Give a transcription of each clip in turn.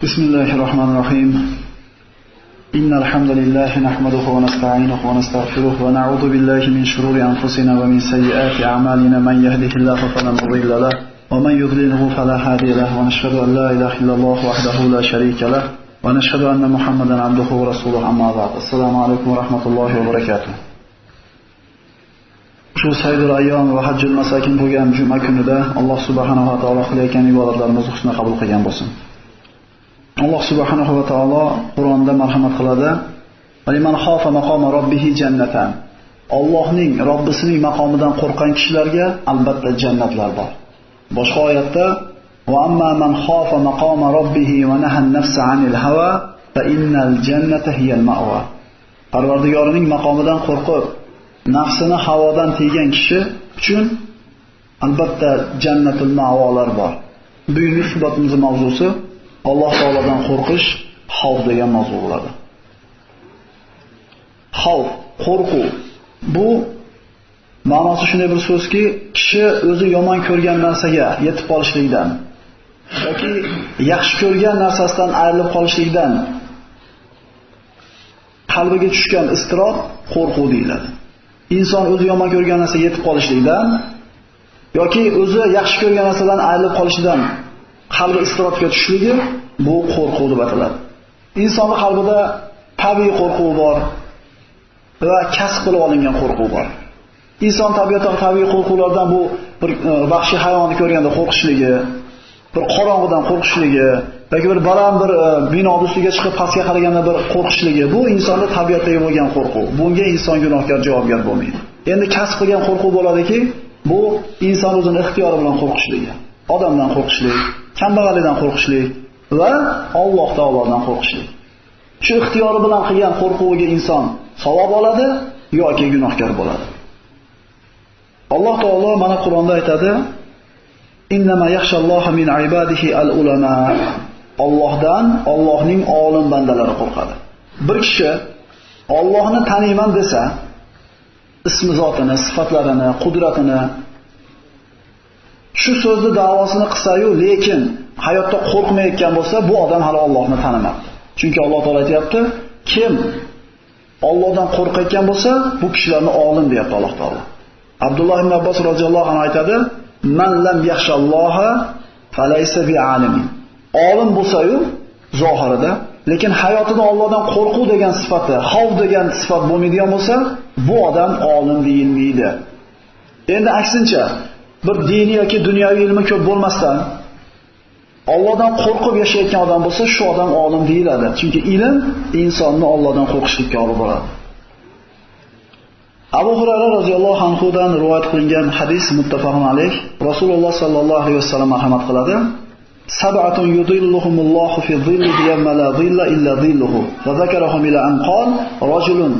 بسم الله الرحمن الرحيم إن الحمد لله نحمده ونستعينه ونستغفره ونعوذ بالله من شرور أنفسنا ومن سيئات أعمالنا من يهده الله فلا مضل له ومن يضلله فلا هادي له ونشهد أن لا إله إلا الله وحده لا شريك له ونشهد أن محمدا عبده ورسوله أما بعد السلام عليكم ورحمة الله وبركاته. Shu saydul ayyom va hajjul masakin bo'lgan juma kunida Alloh subhanahu va taolo qilayotgan ibodatlarimizni husna qabul qilgan bo'lsin. Alloh subhanahu va taolo Qur'onda marhamat qiladi. Aliman xofa maqoma robbihi jannatan. Allohning Robbisining maqomidan qo'rqgan kishilarga albatta jannatlar bor. Boshqa oyatda va amma man xofa maqoma robbihi va nahan nafsa anil hawa fa innal jannata hiyal ma'wa. Parvardigorining maqomidan qo'rqib nafsini havodan tiygan kishi uchun albatta jannatul ma'volar bor. Bugungi suhbatimizning mavzusi Alloh taolodan qo'rqish, xavf degan mavzu bo'ladi. Xavf, qo'rquv bu ma'nosi shunday bir so'zki, kishi o'zi yomon ko'rgan narsaga yetib qolishlikdan yoki yaxshi ko'rgan narsasidan ayrilib qolishlikdan qalbiga tushgan iztirob qo'rquv deyiladi. Inson o'zi yomon ko'rgan narsaga yetib qolishlikdan yoki o'zi yaxshi ko'rgan narsadan ayrilib qolishidan qalbi iztirobga tushishligi bu qo'rquv deb ataladi. Insonning qalbida tabiiy qo'rquv bor va kasb qilib olingan qo'rquv bor. Inson tabiatan tabiiy qo'rquvlardan bu bir vahshiy hayvonni ko'rganda qo'rqishligi, bir qorong'idan qo'rqishligi yoki bir baland bir bino ustiga chiqib pastga qaraganda bir qo'rqishligi bu insonning tabiatidagi bo'lgan qo'rquv. Bunga inson gunohkor javobgar bo'lmaydi. Endi kasb qilgan qo'rquv bo'ladiki, bu inson o'zining ixtiyori bilan qo'rqishligi, odamdan qo'rqishlik, kambag'allikdan qo'rqishlik va Alloh taolodan qo'rqishlik. Shu ixtiyori bilan qilgan qo'rquviga inson savob oladi yoki gunohkor bo'ladi. Alloh taolo mana Qur'onda aytadi: "Innama yaxshalloha min ibadihi al-ulama." Allohdan Allohning olim bandalari qo'rqadi. Bir kishi Allohni taniyman desa, ismi zotini, sifatlarini, qudratini shu so'zni da'vosini qilsa-yu, lekin hayotda qo'rqmayotgan bo'lsa, bu odam hali Allohni tanimadi. Chunki Alloh taolo aytayapti, kim Allohdan qo'rqayotgan bo'lsa, bu kishilarni olim deyapti Alloh taolo. Abdulloh ibn Abbos roziyallohu anhu aytadi: "Man lam yaxshalloha falaysa bi'alimin." Olim bo'lsa-yu zohirida, lekin hayotida Allohdan qo'rquv degan sifati, xavf degan sifat bo'lmaydigan bo'lsa, bu odam olim deyilmaydi. Endi aksincha, bir diniy yoki dunyoviy ilmi ko'p bo'lmasdan Allohdan qo'rqib yashayotgan odam bo'lsa, shu odam olim deyiladi. Chunki ilm insonni Allohdan qo'rqishlikka olib boradi. Abu Hurayra roziyallohu anhu dan rivoyat qilingan hadis muttafaqun alayh. Rasululloh sallallohu alayhi vasallam marhamat qiladi: "Sab'atun yudilluhumullohu fi dhillihi yawma la dhilla illa dhilluhu." Va zakarahum ila an qala rajulun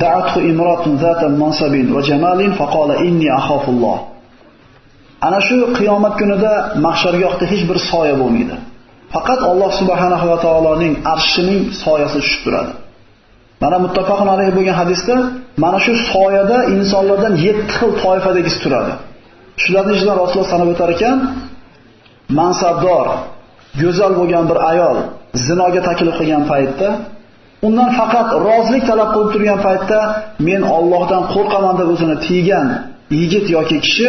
da'athu imratun zata mansabin va jamalin faqala inni akhafulloh. Ana shu qiyomat kunida mahshargohda hech bir soya bo'lmaydi. Faqat Alloh subhanahu va taoloning arshining soyasi tushib turadi. Mana muttafaqun alayhi bo'lgan hadisda mana shu soyada insonlardan 7 xil toifadagisi turadi. Shularning ichidan Rasululloh sanab o'tar ekan, mansabdor, go'zal bo'lgan bir ayol zinoga taklif qilgan paytda, undan faqat rozilik talab qilib turgan paytda men Allohdan qo'rqaman deb o'zini tiygan yigit yoki kishi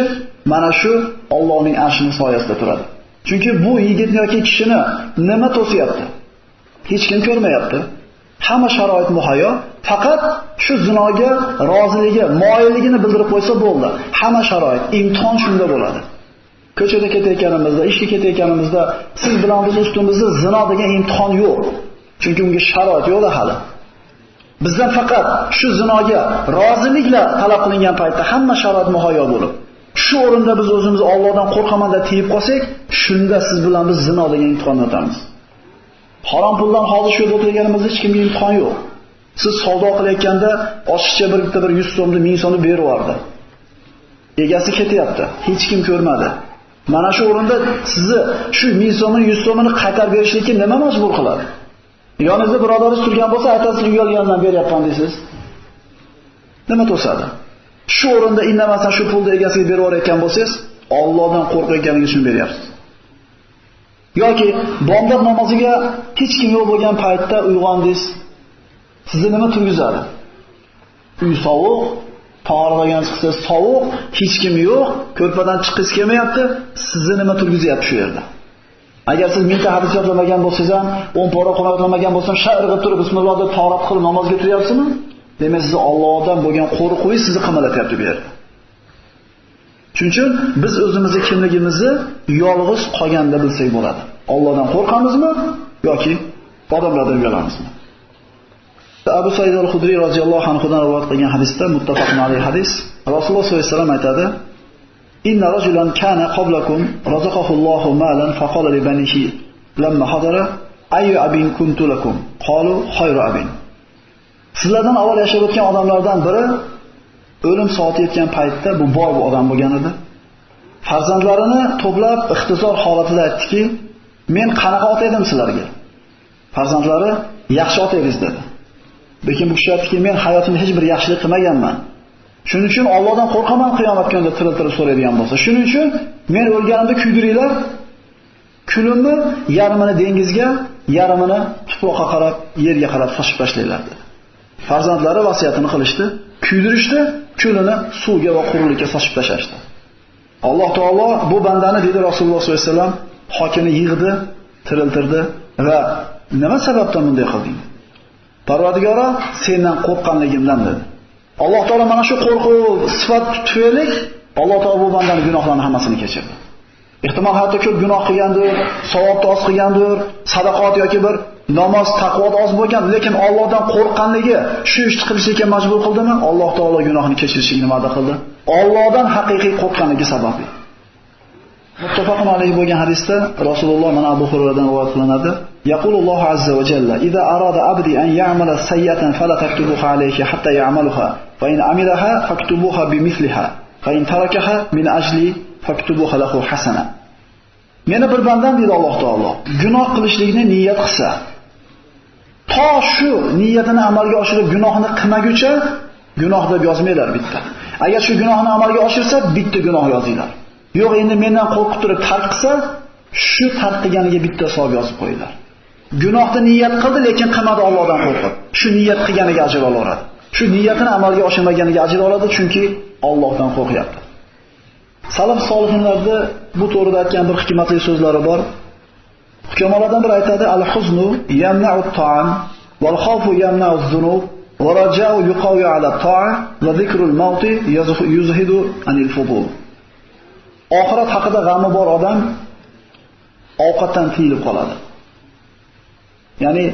mana shu Allohning arshining soyasida turadi. Chunki bu yigit yoki kishini nima to'siyapti? Hech kim ko'rmayapti. Hamma sharoit muhayyo, faqat shu zinoga roziligi, moyilligini bildirib qo'ysa bo'ldi. Hamma sharoit, imtihon shunda bo'ladi. Ko'chada ketayotganimizda, ishga ketayotganimizda siz bilan biz ustimizda zino degan imtihon yo'q. Chunki unga sharoit yo'q hali. Bizdan faqat shu zinoga roziliklar talab qilingan paytda hamma sharoit muhayyo bo'lib, shu o'rinda biz o'zimizni Allohdan qo'rqaman deb tiyib qolsak, shunda siz bilan biz zino degan imtihonni o'tamiz. Harom puldan hozir shu yerda o'tirganimizda hech kimga imtihon yo'q. Siz savdo qilayotganda oshiqcha bir 100 so'mni 1000 so'mni berib yubordi. Egasi ketyapti, hech kim ko'rmadi. Mana shu o'rinda sizni shu 1000 so'mni 100 so'mini qaytarib berishlikka nima majbur qiladi? Yoningizda birodaringiz turgan bo'lsa, aytasiz uyalgandan beryapman deysiz. Nima to'sadi? Shu o'rinda indamasdan shu pulni egasiga berib yuborayotgan bo'lsangiz, Allohdan qo'rqayotganingiz uchun beryapsiz. Yoki bomdod namoziga hech kim yo'q bo'lgan paytda uyg'ondingiz. Sizni nima turgizadi? Uy sovuq, tahoratdan chiqsangiz sovuq, hech kim yo'q, ko'rpadan chiqingiz kelmayapti, sizni nima turgizyapti shu yerda? Agar siz mingta hadis yodlamagan bo'lsangiz ham, 10 pora Qur'on yodlamagan bo'lsam, sha'irg'ib turib bismillah deb tahorat qilib namozga turyapsizmi? Demak, siz Allohdan bo'lgan qo'rquvingiz sizni qimalatyapti bu yerda. Shuning uchun biz o'zimizning kimligimizni yolg'iz qolganda bilsak bo'ladi. Allohdan qo'rqamizmi yoki odamlardan uyalamizmi? Abu Said al-Khudri roziyallohu anhudan rivoyat qilgan hadisda muttafaqun alayhi hadis, Rasululloh sollallohu alayhi vasallam aytadi: "Inna rajulan kana qablakum razaqahu Allohu malan faqala li banihi lamma hadara ayyu abin kuntu lakum qalu khayru abin." Sizlardan avval yashab o'tgan odamlardan biri o'lim soati yetgan paytda bu boy bir odam bo'lgan edi. Farzandlarini to'plab ixtizor holatida aytdiki, "Men qanaqa ota edim sizlarga?" Farzandlari, "Yaxshi ota edingiz" dedi. Lekin bu kishi aytdiki, "Men hayotimda hech bir yaxshilik qilmaganman. Shuning uchun Allohdan qo'rqaman qiyomat kunida tiriltirib so'raydigan bo'lsa. Shuning uchun men o'lganimda kuydiringlar. Kulimni yarmini dengizga, yarmini tuproqqa qarab, yerga qarab sochib tashlanglar" dedi. Farzandlari vasiyatini qilishdi, kuydirishdi, kulini suvga va quruqlikka sochib tashlashdi. Alloh taolo bu bandani dedi Rasululloh sollallohu alayhi vasallam hokini yig'di, tiriltirdi va nima sababdan bunday qilding? Parvardigoro, sendan qo'rqqanligimdan dedi. Alloh taolo mana shu qo'rquv sifat tufayli Alloh taolo bu bandaning gunohlarini hammasini kechirdi. Ehtimol hayotda ko'p gunoh qilgandir, savobni oz qilgandir, sadaqat yoki bir namoz, taqvod oz bo'lgan, lekin Allohdan qo'rqqanligi shu ishni qilishga majbur qildimi? Alloh taolo gunohini kechirishga va'da qildi. Allohdan haqiqiy qo'rqqanligi sababli. Muttafaqun alayhi bo'lgan hadisda Rasululloh mana Abu Hurayradan rivoyat qilinadi. Yaqulullohu azza va jalla: "Idza arada abdi an ya'mala sayyatan fala taktubuha alayhi hatta ya'maluha, fa in amilaha faktubuha bimithliha, fa in tarakaha min ajli faktubuha lahu hasana." Meni bir bandam dedi Alloh taolo, gunoh qilishlikni niyat qilsa, to shu niyatini amalga oshirib gunohni qilmaguncha gunoh deb yozmaylar bitta. Agar shu gunohni amalga oshirsa, bitta gunoh yozinglar. Yo'q, endi mendan qo'rqib turib tark qilsa, shu tark qilganiga bitta savob yozib qo'yinglar. Gunohni niyat qildi, lekin qilmadi Allohdan qo'rqib. Shu niyat qilganiga ajr oladi. Shu niyatini amalga oshirmaganiga ajr oladi, chunki Allohdan qo'rqyapti. Salaf solihinlarda bu to'g'rida aytgan bir hikmatli so'zlari bor. Hukamolardan biri aytadi: "Al-huznu yamna'u at-ta'am, wal-khawfu yamna'u az-zunub, wa raja'u yuqawi 'ala at-ta'a, wa dhikru al-mawti yuzhidu 'anil fudul." Oxirat haqida g'ami bor odam ovqatdan tiyilib qoladi. Ya'ni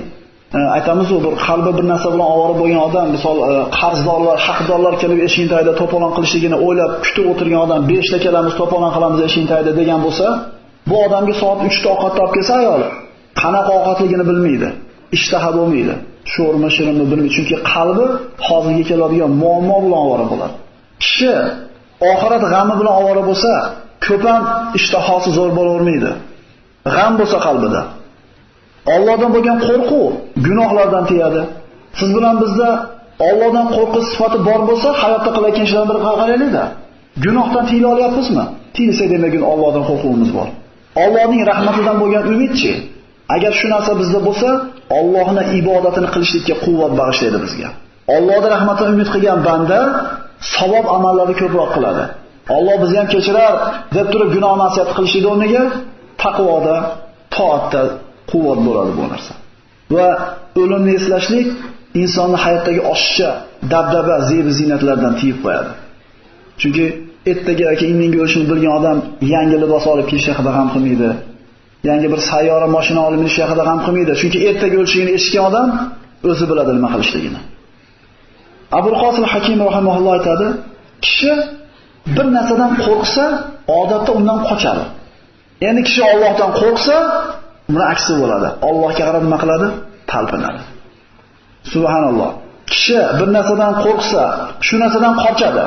aytamiz-ku, bir qalbi bir narsa bilan ovora bo'lgan odam, misol qarzdorlar, haqdorlar kelib eshigini tagida to'polon qilishligini o'ylab kutib o'tirgan odam 5 ta kelamiz, to'polon qilamiz eshigini tagida degan bo'lsa, bu odamga soat 3 ta ovqat olib kelsa ayoli, qanaqa ovqatligini bilmaydi, ishtaha bo'lmaydi, sho'rmi, shirinmi bilmaydi, chunki qalbi hozirga keladigan muammo bilan ovora bo'ladi. Kishi oxirat g'ami bilan ovora bo'lsa, ko'p ham ishtahosi zo'r bo'lavermaydi. G'am bo'lsa qalbida, Allohdan bo'lgan qo'rquv gunohlardan tiyadi. Siz bilan bizda Allohdan qo'rqish sifati bor bo'lsa, hayotda qilayotgan ishlardan biri qaraylik-da. Gunohdan tiyila olyapmizmi? Tiyilsa demak Allohdan qo'rquvimiz bor. Allohning rahmatidan bo'lgan umidchi. Agar shu narsa bizda bo'lsa, Allohning ibodatini qilishlikka quvvat bag'ishlaydi bizga. Allohning rahmatidan umid qilgan banda savob amallarni ko'proq qiladi. Alloh bizni ham kechirar deb turib gunoh ma'siyat qilishning o'rniga taqvoda, toatda quvvat bo'ladi bu narsa. Va o'limni eslashlik insonni hayotdagi oshiqcha dabdaba, zeb ziynatlardan tiyib qo'yadi. Chunki ertaga yoki indinga o'lishini bilgan odam yangi libos olib kelish haqida g'am qilmaydi. Yangi bir sayyora mashina olib minish haqida g'am qilmaydi. Chunki ertaga o'lishini eshitgan odam o'zi biladi nima qilishligini. Abul Qosim Hakim rahimahulloh aytadi, kishi bir narsadan qo'rqsa, odatda undan qochadi. Endi kishi Allohdan qo'rqsa, buni aksi bo'ladi. Allohga qarab nima qiladi? Talpinadi. Subhanalloh. Kishi bir narsadan qo'rqsa, shu narsadan qochadi.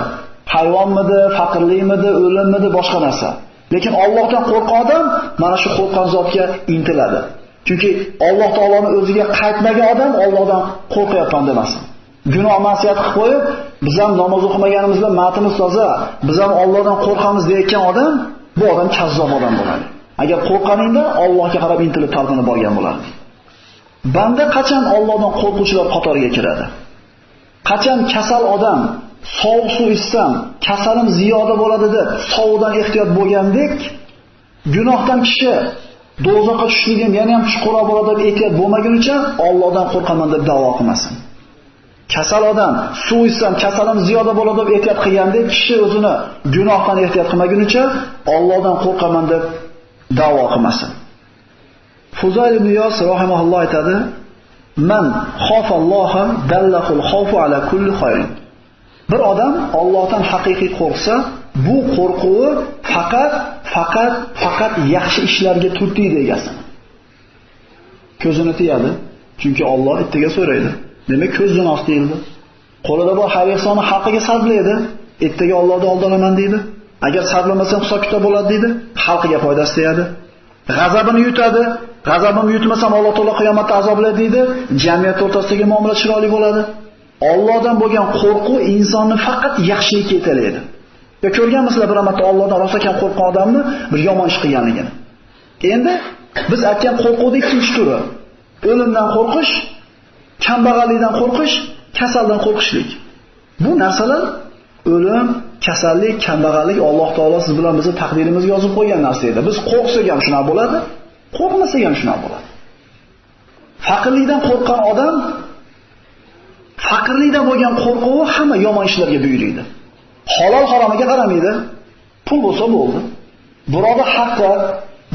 Hayvonmidi, faqirlikmidi, o'limmidi, boshqa narsa. Lekin Allohdan qo'rqqan odam mana shu qo'rqqan zotga intiladi. Chunki Alloh taoloning o'ziga qaytmagan odam Allohdan qo'rqyapman demasin. Gunoh ma'siyat qilib qo'yib, biz ham namoz o'qimaganimiz bilan matimiz toza, biz ham Allohdan qo'rqamiz deyotgan odam, bu odam kazzob odam bo'ladi. Agar qo'rqqaningda Allohga qarab intilib talpinib borgan bo'larding. Banda qachon Allohdan qo'rquvchilar qatoriga kiradi? Qachon kasal odam sovuq suv ichsam, kasalim ziyoda bo'ladi deb sovuqdan ehtiyot bo'lgandek, gunohdan kishi do'zaxga tushligim yana ham chuqurroq bo'ladi deb ehtiyot bo'lmagunicha Allohdan qo'rqaman deb da'vo qilmasin. Kasal odam suv ichsam, kasalim ziyoda bo'ladi deb ehtiyot qilgandek, kishi o'zini gunohdan ehtiyot qilmagunicha Allohdan qo'rqaman deb da'vo qilmasin. Fuzayl ibn Iyos rahimahulloh aytadi: "Man xofalloha dallahul xawfu ala kulli xayr." Bir odam Allohdan haqiqiy qo'rqsa, bu qo'rquvi faqat yaxshi ishlarga turtiydi egasini. Ko'zini tiyadi, chunki Alloh ittiga so'raydi. Demak, ko'z jinos deyildi. Qo'lida bor xayr ehsonni xalqiga sarflaydi, ittiga Allohdan oldinaman deydi. Agar sarflamasam hisob-kitob bo'ladi deydi, xalqiga foydasi tegadi. G'azabini yutadi, g'azabimni yutmasam Alloh taolo qiyomatda azoblaydi deydi, jamiyat o'rtasidagi muomala chiroyli bo'ladi. Allohdan bo'lgan qo'rquv insonni faqat yaxshilikka yetaklaydi. Ya ko'rganmisizlar bir marta Allohdan rosa kam qo'rqqan odamni bir yomon ish qilganligini. Endi biz aytgan qo'rquvning ikkinchi turi: o'limdan qo'rqish, kambag'allikdan qo'rqish, kasaldan qo'rqishlik. Bu narsalar o'lim, kasallik, kambag'allik Alloh taolo siz bilan bizni taqdirimizga yozib qo'ygan narsa edi. Biz qo'rqsak ham shunaqa bo'ladi, qo'rqmasak ham shunaqa bo'ladi. Faqirlikdan qo'rqqan odam faqirlikdan bo'lgan qo'rquvi hamma yomon ishlarga buyuriydi. Halol haromiga qaramaydi. Pul bo'lsa bo'ldi. Birovga haqqi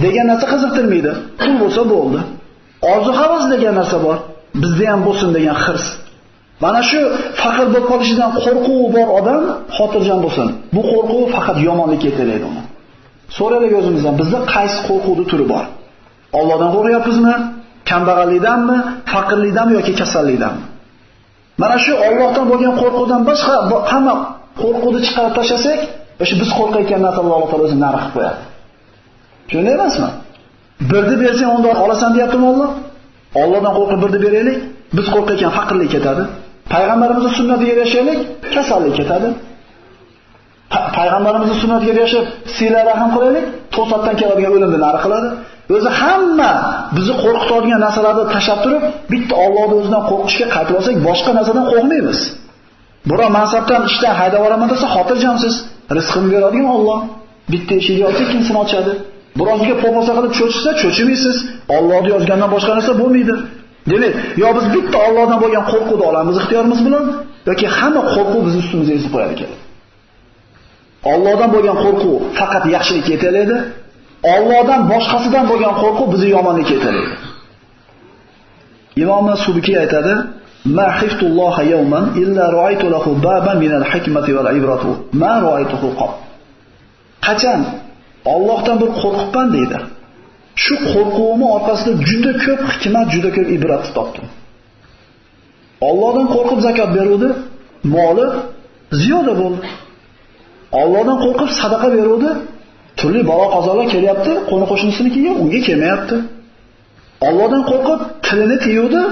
degan narsa qiziqtirmaydi. Pul bo'lsa bo'ldi. Orzu-havas degan narsa bor. Bizda ham bo'lsin degan hirs. Mana shu faqir bo'lib qolishidan qo'rquvi bor odam xotirjam bo'lsin. Bu qo'rquv faqat yomonlikka yetaklaydi uni. So'raylik o'zimizdan, bizda qaysi qo'rquvning turi bor? Allohdan qo'rqyapmizmi? Kambag'allikdanmi, faqirlikdanmi yoki kasallikdanmi? Mana shu Allohdan bo'lgan qo'rquvdan boshqa hamma qo'rquvni chiqarib tashlasak, o'sha biz qo'rqayotgan narsalarni Alloh taolo o'zi narx qilib qo'yadi. Shunday emasmi? Birni bersang undan olasan deyaptimi Alloh? Allohdan qo'rqib birni beraylik, biz qo'rqayotgan faqirlik ketadi. Payg'ambarimizning sunnatiga ergashaylik, kasallik ketadi. Payg'ambarimizning sunnatiga ergashib, siyla rahim qilaylik, to'satdan keladigan o'limni narx qiladi. O'zi hamma bizni qo'rqitadigan narsalarni tashlab turib, bitta Allohning o'zidan qo'rqishga qaytib olsak, boshqa narsadan qo'rqmaymiz. Biror mansabdan ishdan haydab yuboraman desa, xotirjamsiz. Rizqini beradigan Alloh. Bitta eshik yoki ikkinchisini ochadi. Birozga po'posa qilib cho'chisa, cho'chimaysiz. Allohning yozgandan boshqa narsa bo'lmaydi. Demak, yo biz bitta Allohdan bo'lgan qo'rquvni olamiz ixtiyorimiz bilan, yoki hamma qo'rquv bizni ustimizga yetib qo'yadi ekan. Allohdan bo'lgan qo'rquv faqat yaxshilikka yetaklaydi. Allohdan boshqasidan bo'lgan qo'rquv bizni yomonlikka yetaklaydi. Imom Subukiy aytadi: "Ma xiftullaha yawman illa ra'aytu lahu baban min al-hikmati wal ibrati ma ra'aytuhu qat." Qachon Allohdan bir qo'rqibman deydi. Shu qo'rquvimning orqasida juda ko'p hikmat, juda ko'p ibrat topdim. Allohdan qo'rqib zakot beruvdi, moli ziyoda bo'ldi. Allohdan qo'rqib sadaqa beruvdi, turli balo qazolar kelyapti, qo'ni qo'shnisinikiga unga kelmayapti. Allohdan qo'rqib tilini tiyuvdi,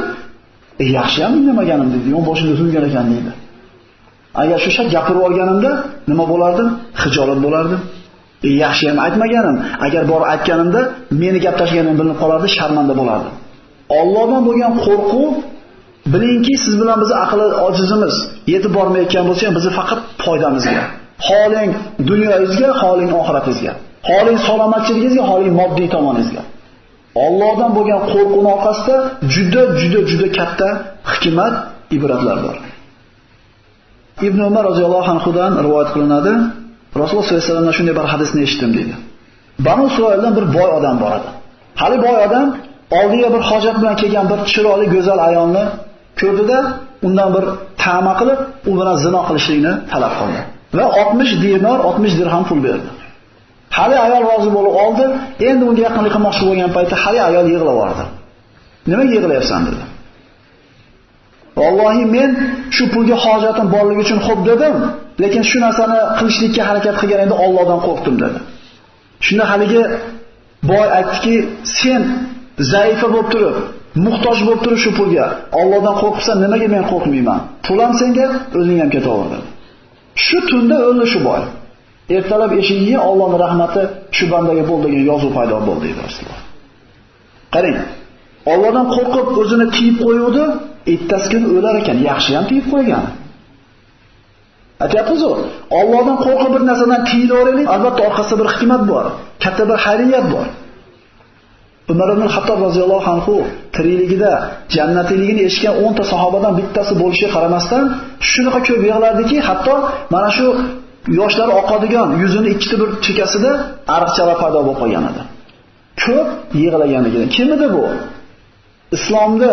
yaxshi ham indamaganim dedi, yon boshimda zulgan ekan deydi. Agar shu shak gapirib olganimda nima bo'lardim? Hijolat bo'lardim. Yaxshi ham aytmaganim, agar bor aytganimda meni gap tashlaganim bilinib qolardi, sharmanda bo'lardim. Allohdan bo'lgan qo'rquv, bilingki, siz bilan biz aqli ojizimiz yetib bormayotgan bo'lsa ham bizni faqat foydamizga. Xoling dunyoyingizga, xoling oxiratingizga. Xoling salomatligingizga, xoling moddiy tomoningizga. Allohdan bo'lgan qo'rquvning orqasida juda katta hikmat, ibratlar bor. Ibn Umar roziyallohu anhudan rivoyat qilinadi. Rasululloh sollallohu alayhi vasallamdan shunday bir hadisni eshitdim dedi. Banu Isroildan bir boy odam bor edi. Hali boy odam oldiga bir hojat bilan kelgan bir chiroyli go'zal ayolni ko'rdida, undan bir ta'ma qilib, u bilan zino qilishlikni talab qildi va 60 dinar, 60 dirham pul berdi. Hali ayol rozi bo'lib oldi. Endi unga yaqinlik qilmoqchi bo'lgan paytda hali ayol yig'lab yordi. Nimaga yig'layapsan dedi. Vallohi men shu pulga hojatim borligi uchun xo'p dedim, lekin shu narsani qilishlikka harakat qilganimda Allohdan qo'rqdim dedi. Shunda haligi boy aytdiki, sen zaifa bo'lib turib, muhtoj bo'lib turib shu pulga Allohdan qo'rqsan, nimaga men qo'rqmayman? Pulam senga, o'zing ham ketaver dedi. Shu tunda o'ldi shu boy. Ertalab eshigiga Allohning rahmati shu bandaga bo'ldi degan yozuv paydo bo'ldi dedi Rasululloh. Qarang, Allohdan qo'rqib o'zini tiyib qo'yuvdi, ertasi kuni o'lar ekan, yaxshi ham tiyib qo'ygan. Aytayapsiz-ku, Allohdan qo'rqib bir narsadan tiyilaveraylik, albatta orqasida bir hikmat bor, katta bir xayriyat bor. Umar ibn Xattob roziyallohu anhu tirikligida jannatiyligini eshitgan 10 ta sahobadan bittasi bo'lishiga qaramasdan shunaqa ko'p yig'lardiki, hatto mana shu yoshlari oqadigan yuzini ikkita bir chekkasida ariqchalar paydo bo'lib qolgan edi. Ko'p yig'laganligidan. Kim edi bu? Islomda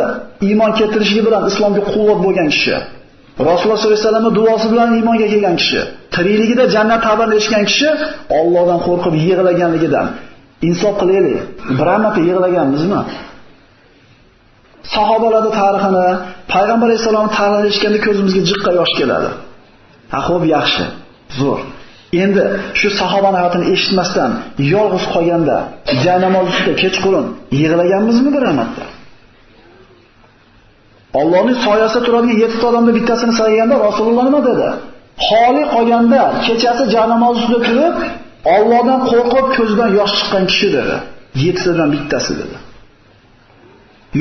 iymon keltirishligi bilan islomga quvvat bo'lgan kishi. Rasululloh sollallohu alayhi vasallamning duosi bilan iymonga kelgan kishi. Tirikligida jannat xabarini eshitgan kishi Allohdan qo'rqib yig'laganligidan. Insof qilaylik. Biror marta yig'laganmizmi? Sahobalarning tarixini, payg'ambar alayhisolamning tarixini eshitganda ko'zimizga jiqqa yosh keladi. Ha, xo'p, yaxshi. Zo'r. Endi shu sahobaning hayotini eshitmasdan yolg'iz qolganda, janamoz ustida kechqurun yig'laganmizmi biror marta? Allohning soyasida turadigan 7 ta odamning bittasini sayganda Rasululloh nima dedi? Xoli qolganda kechasi janamoz ustida turib, Allohdan qo'rqib ko'zidan yosh chiqqan kishi dedi. 7 tadan bittasi dedi.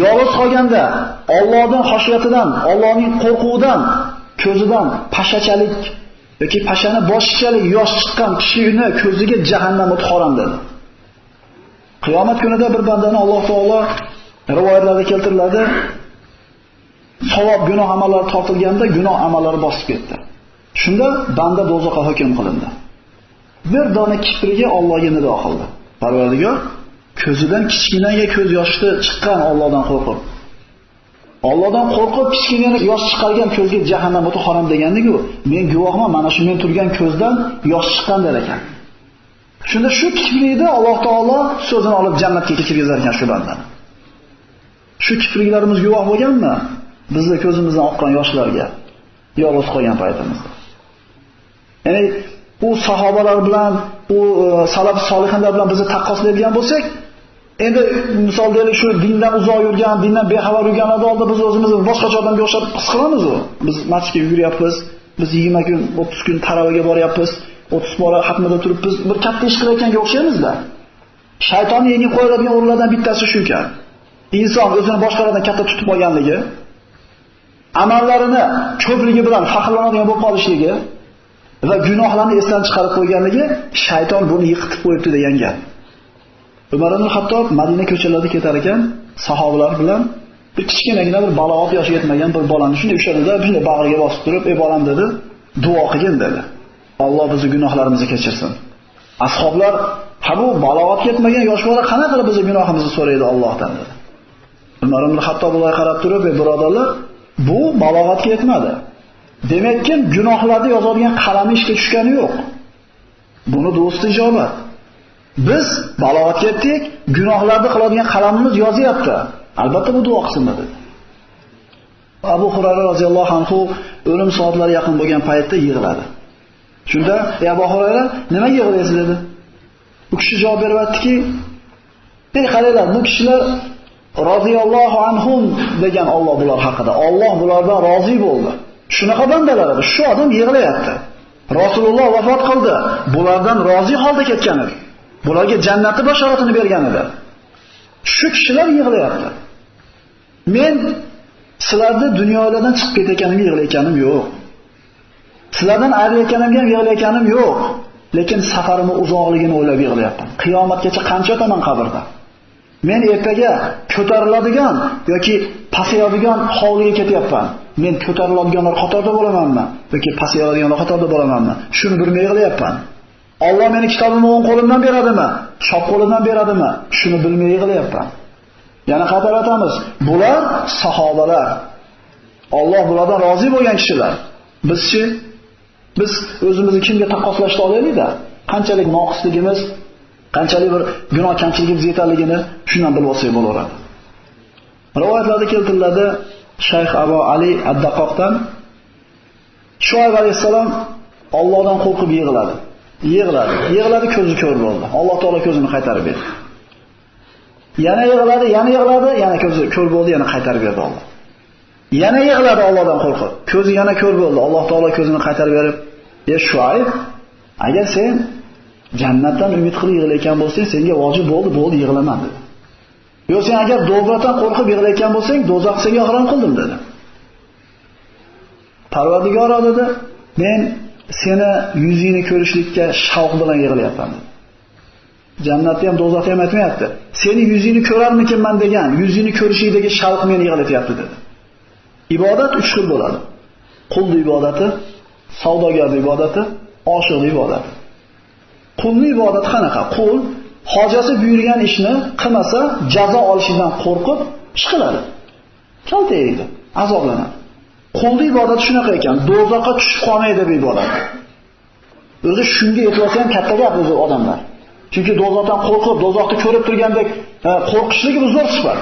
Yolg'iz qolganda Allohning xoshiyatidan, Allohning qo'rquvidan ko'zidan pashachalik yoki pashani boshchalik yosh chiqqan kishini ko'ziga jahannam o'ti harom dedi. Qiyomat kunida bir bandani Alloh taolo rivoyatlarda keltiriladi. Savob gunoh amallari tortilganda gunoh amallari bosib ketdi. Shunda banda do'zaxga hukm qilindi. Bir dona kipriga Allohga nido qildi. Parvardigor, ko'zidan kichkinaga ko'z yoshi chiqqan Allohdan qo'rqib. Allohdan qo'rqib kichkinaga yosh chiqargan ko'zga jahannam o'ti harom degandiku, men guvohman, mana shu men turgan ko'zdan yosh chiqqan der ekan. Shunda shu kiprikda Alloh taolo so'zini olib jannatga kirgizar ekan shu bandani. Shu kipriklarimiz guvoh bo'lganmi? Bizni ko'zimizdan oqqan yoshlarga yolg'iz qolgan paytimizda. Ya'ni u sahobalar bilan, u salaf solihinlar bilan bizni taqqoslaydigan bo'lsak, endi misol deylik shu dindan uzoq yurgan, dindan bexabar yurganlar oldi biz o'zimizni boshqacha odamga o'xshab his qilamiz-ku. Biz masjidga yuryapmiz, biz 20 kun, 30 kun taravaga boryapmiz, 30 bora xatmada turibmiz, bir katta ish qilayotganga o'xshaymiz-da. Shaytonning yengib qo'yiladigan o'rinlardan bittasi shu ekan. Inson o'zini boshqalardan katta tutib olganligi, amallarini ko'pligi bilan faxrlanadigan bo'lib qolishligi va gunohlarni esdan chiqarib qo'yganligi shayton buni yiqitib qo'yibdi degan gap. Umar ibn Xattob Madina ko'chalarida ketar ekan, sahobalar bilan bir kichkinagina bir balog'at yoshi yetmagan bir bolani shunday ushladida, shunday bag'riga bosib turib, "Ey bolam" dedi, "Duo qilgin" dedi. Alloh bizni gunohlarimizni kechirsin. Ashoblar, "Ha bu balog'at yetmagan yosh bola qanaqa qilib bizni gunohimizni so'raydi Allohdan" dedi. Umar ibn Xattob ularga qarab turib, "Ey birodarlar, bu balog'atga yetmadi. Demakki, gunohlarni yozadigan qalami ishga tushgani yo'q. Buni do'sti ijobat. Biz balog'atga yetdik, gunohlarni qiladigan qalamimiz yozyapti. Albatta bu duo qilsin" dedi. Abu Hurayra roziyallohu anhu o'lim soatlari yaqin bo'lgan paytda yig'ladi. Shunda, "Ey Abu Hurayra, nima yig'laysiz?" dedi. Bu kishi javob berib aytdiki, "Ey qaranglar, bu kishilar roziyallohu anhum degan Alloh bular haqida. Alloh bulardan rozi bo'ldi. Shunaqa bandalar edi. Shu odam yig'layapti. Rasululloh vafot qildi. Bulardan rozi holda ketgan edi. Bularga jannatni bashoratini bergan edi. Shu kishilar yig'layapti. Men sizlarni dunyolardan chiqib ketayotganim yig'layotganim yo'q. Sizlardan ayrilayotganimga yig'layotganim yo'q. Lekin safarimni uzoqligini o'ylab yig'layapman. Qiyomatgacha qancha o'taman qabrda? Men ertaga ko'tariladigan yoki pasayadigan hovliga ketyapman. Men ko'tariladiganlar qatorida bo'lamanmi yoki pasayadiganlar qatorida bo'lamanmi? Shuni bilmay yig'layapman. Alloh meni kitobimni o'ng qo'limdan beradimi, chap qo'limdan beradimi? Shuni bilmay yig'layapman. Yana qaytaratamiz. Bular sahobalar. Alloh bulardan rozi bo'lgan kishilar. Bizchi? Biz o'zimizni kimga taqqoslashni olaylik-da? Qanchalik noqisligimiz, qanchalik bir gunoh kamchiligimiz yetarligini shundan bilib olsak bo'laveradi. Rivoyatlarda keltiriladi, Shayx Abu Ali ad-Daqoqdan Shuayb alayhisalom Allohdan qo'rqib yig'ladi. Yig'ladi, ko'zi ko'r bo'ldi. Alloh taolo ko'zini qaytarib berdi. Yana yig'ladi, yana ko'zi ko'r bo'ldi, yana qaytarib berdi Alloh. Yana yig'ladi Allohdan qo'rqib. Ko'zi yana ko'r bo'ldi. Alloh taolo ko'zini qaytarib berib, "Ey Shuayb, Agar sen jannatdan umid qilib yig'layotgan bo'lsang, senga vojib bo'ldi, yig'laman dedi. Yo sen agar do'zaxdan qo'rqib yig'layotgan bo'lsang, do'zax senga harom qildim dedi. Parvardigor dedi, men seni yuzingni ko'rishlikka shavq bilan yig'layapman dedi. Jannatda ham do'zaxda ham aytmayapti. Seni yuzingni ko'rarmikinman degan, yuzingni ko'rishingdagi shavq meni yig'latyapti dedi. Ibodat 3 xil bo'ladi. Qulning ibodati, savdogarning ibodati, oshiqning ibodati. Qulning ibodati qanaqa? Qul hojasi buyurgan ishni qilmasa, jazo olishidan qo'rqib ish qiladi. Kaltaydi, azoblanadi. Qulning ibodati shunaqa ekan, do'zaxga tushib qolmaydi deb ibodat. O'zi shunga yetsa ham katta gap o'zi odamlar. Chunki do'zaxdan qo'rqib, do'zaxni ko'rib turgandek qo'rqishligi bu zo'r sifat.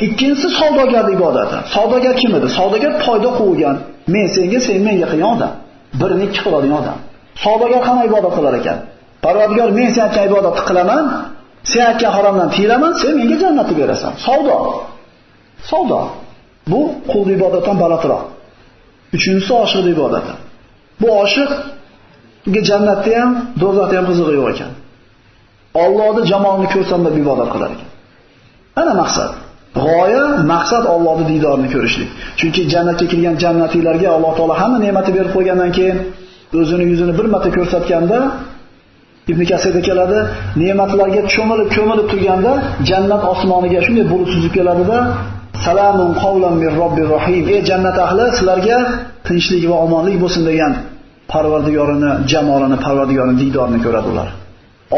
Ikkinchisi savdogarlik ibodati. Savdogar kim edi? Savdogar foyda quvgan, men senga, sen menga qilgan odam. Birini ikki qiladigan odam. Savdogar qanday ibodat qilar ekan? Parvardigor, men sen aytgan ibodatni qilaman, sen aytgan haromdan tiyiraman, sen menga jannatni berasan. Savdo. Bu qul ibodatdan balandroq. Uchinchisi oshiq ibodati. Bu oshiqga jannatda ham, do'zaxda ham qizig'i yo'q ekan. Allohning jamolini ko'rsam deb ibodat qilar ekan. Ana maqsad. G'oya, maqsad Allohning diydorini ko'rishlik. Chunki jannatga kirgan jannatiylarga Alloh taolo hamma ne'mati berib qo'ygandan keyin o'zini yuzini bir marta ko'rsatganda Ibn Kasirda keladi, ne'matlarga cho'milib turganda jannat osmoniga shunday bulut suzib keladida, salamun qawlan min robbir rohim. Ey jannat ahli, sizlarga tinchlik va omonlik bo'lsin degan Parvardigorini, jamolini, Parvardigorini diydorini ko'radi ular.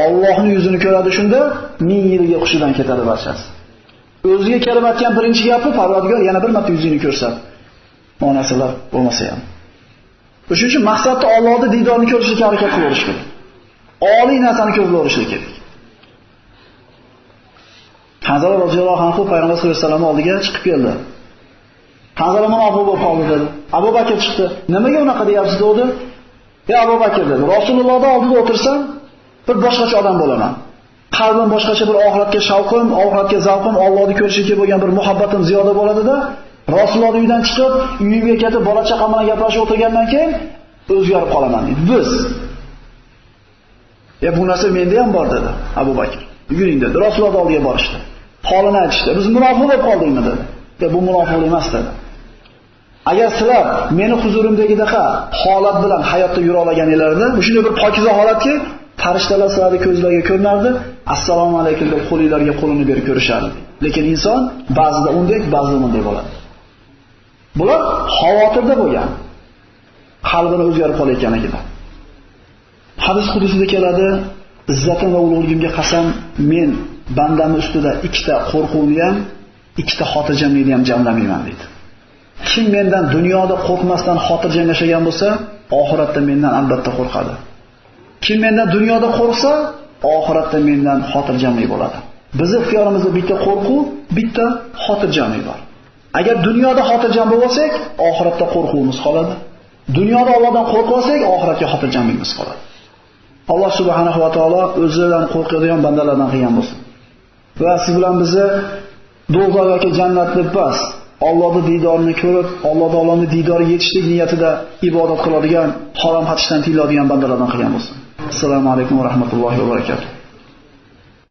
Allohning yuzini ko'radi shunda 1000 yilga hushidan ketadi barchasi. O'ziga kelib aytgan birinchi gapi Parvardigor yana bir marta yuzini ko'rsat. Bu narsalar bo'lmasa ham. Shuning uchun maqsadda Allohning diydorini ko'rishga harakat qilish kerak. Oliy narsani ko'zlab olishlik kerak. Hanzala roziyallohu anhu payg'ambar sollallohu alayhi vasallam oldiga chiqib keldi. Hanzala munofiq bo'lib qoldi dedi. Abu Bakr chiqdi. Nimaga unaqa deyapsiz dedi? "Ey Abu Bakr dedi, Rasulullohning oldida o'tirsam, bir boshqacha odam bo'laman. Qalbim boshqacha, bir oxiratga shavqim, oxiratga zavqim, Allohni ko'rishga bo'lgan bir muhabbatim ziyoda bo'ladi-da, Rasulullohning uyidan chiqib, uyimga ketib, bola-chaqam bilan gaplashib o'tirgandan keyin o'zgarib qolaman" dedi. Biz bu narsa menda ham bor dedi Abu Bakr. Yuring dedi. Rasululloh oldiga borishdi. Holini aytishdi. Biz munofiq bo'lib qoldikmi dedi. Bu munofiqlik emas dedi. Agar sizlar meni huzurimdagidaqa holat bilan hayotda yura olganinglarda, bu shunday bir pokiza holatki, farishtalar sizlarning ko'zlariga ko'rinardi, assalomu alaykum deb qo'linglarga qo'lini berib ko'rishardi. Lekin inson ba'zida unday, ba'zida bunday bo'ladi. Bular xavotirda bo'lgan. Qalbini o'zgarib qolayotganligida. Hadis qudusida keladi, izzatim va ulug'ligimga qasam, men bandamning ustida ikkita qo'rquvni ham, ikkita xotirjamlikni ham jamlamayman deydi. Kim mendan dunyoda qo'rqmasdan xotirjam yashagan bo'lsa, oxiratda mendan albatta qo'rqadi. Kim mendan dunyoda qo'rqsa, oxiratda mendan xotirjamlik bo'ladi. Bizning ixtiyorimizda bitta qo'rquv, bitta xotirjamlik bor. Agar dunyoda xotirjam bo'lsak, oxiratda qo'rquvimiz qoladi. Dunyoda Allohdan qo'rqsak, oxiratga xotirjamligimiz qoladi. Alloh subhanahu va taolo o'zidan qo'rqadigan bandalardan qilgan bo'lsin. Va siz bilan bizni do'zax yoki jannatni emas, Allohning diydorini ko'rib, Alloh taoloning diyoriga yetishlik niyatida ibodat qiladigan, harom xatishdan tiyiladigan bandalardan qilgan bo'lsin. Assalomu alaykum va rahmatullohi va barakatuh.